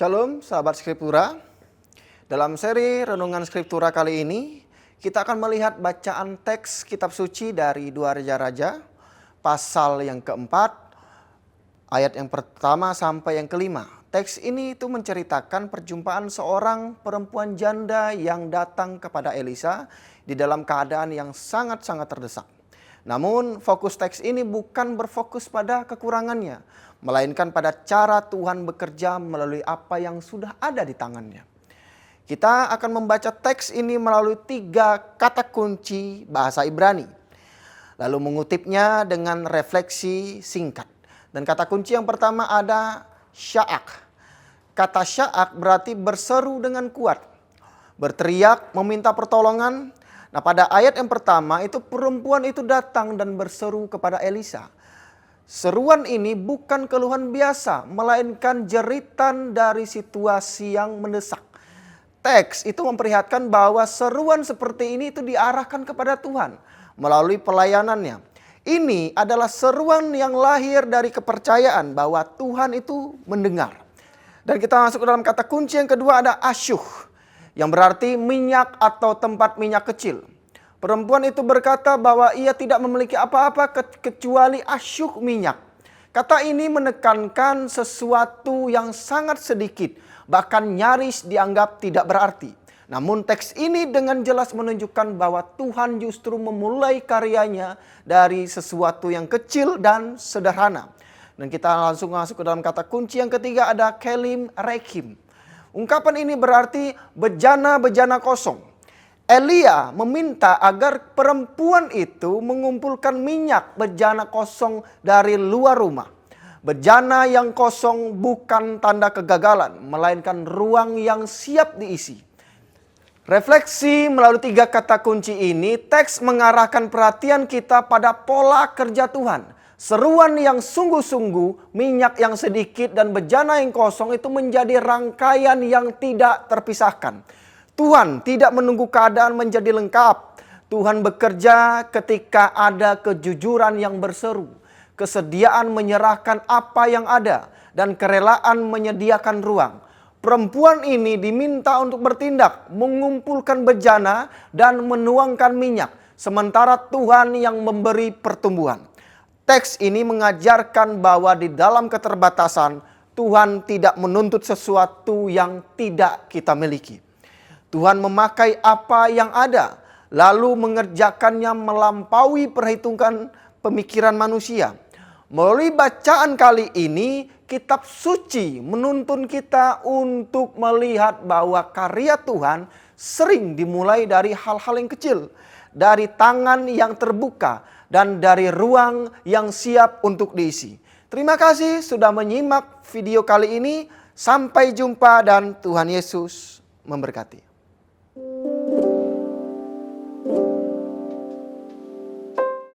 Shalom sahabat Skriptura. Dalam seri Renungan Skriptura kali ini, kita akan melihat bacaan teks kitab suci dari 2 Raja-Raja, pasal yang keempat, ayat yang pertama sampai yang kelima. Teks ini itu menceritakan perjumpaan seorang perempuan janda yang datang kepada Elisa di dalam keadaan yang sangat-sangat terdesak. Namun fokus teks ini bukan berfokus pada kekurangannya, melainkan pada cara Tuhan bekerja melalui apa yang sudah ada di tangannya. Kita akan membaca teks ini melalui 3 kata kunci bahasa Ibrani. Lalu mengutipnya dengan refleksi singkat. Dan kata kunci yang pertama ada sya'ak. Kata sya'ak berarti berseru dengan kuat, berteriak, meminta pertolongan. Nah, pada ayat yang pertama itu perempuan itu datang dan berseru kepada Elisa. Seruan ini bukan keluhan biasa, melainkan jeritan dari situasi yang mendesak. Teks itu memperlihatkan bahwa seruan seperti ini itu diarahkan kepada Tuhan melalui pelayanannya. Ini adalah seruan yang lahir dari kepercayaan bahwa Tuhan itu mendengar. Dan kita masuk ke dalam kata kunci yang kedua ada asyuh, yang berarti minyak atau tempat minyak kecil. Perempuan itu berkata bahwa ia tidak memiliki apa-apa kecuali asyuh minyak. Kata ini menekankan sesuatu yang sangat sedikit, bahkan nyaris dianggap tidak berarti. Namun teks ini dengan jelas menunjukkan bahwa Tuhan justru memulai karyanya dari sesuatu yang kecil dan sederhana. Dan kita langsung masuk ke dalam kata kunci yang ketiga ada kelim rekim. Ungkapan ini berarti bejana-bejana kosong. Elia meminta agar perempuan itu mengumpulkan minyak bejana kosong dari luar rumah. Bejana yang kosong bukan tanda kegagalan, melainkan ruang yang siap diisi. Refleksi melalui 3 kata kunci ini, teks mengarahkan perhatian kita pada pola kerja Tuhan. Seruan yang sungguh-sungguh, minyak yang sedikit, dan bejana yang kosong itu menjadi rangkaian yang tidak terpisahkan. Tuhan tidak menunggu keadaan menjadi lengkap. Tuhan bekerja ketika ada kejujuran yang berseru, kesediaan menyerahkan apa yang ada, dan kerelaan menyediakan ruang. Perempuan ini diminta untuk bertindak, mengumpulkan bejana dan menuangkan minyak, sementara Tuhan yang memberi pertumbuhan. Teks ini mengajarkan bahwa di dalam keterbatasan, Tuhan tidak menuntut sesuatu yang tidak kita miliki. Tuhan memakai apa yang ada, lalu mengerjakannya melampaui perhitungan pemikiran manusia. Melalui bacaan kali ini, kitab suci menuntun kita untuk melihat bahwa karya Tuhan sering dimulai dari hal-hal yang kecil, dari tangan yang terbuka, dan dari ruang yang siap untuk diisi. Terima kasih sudah menyimak video kali ini. Sampai jumpa dan Tuhan Yesus memberkati.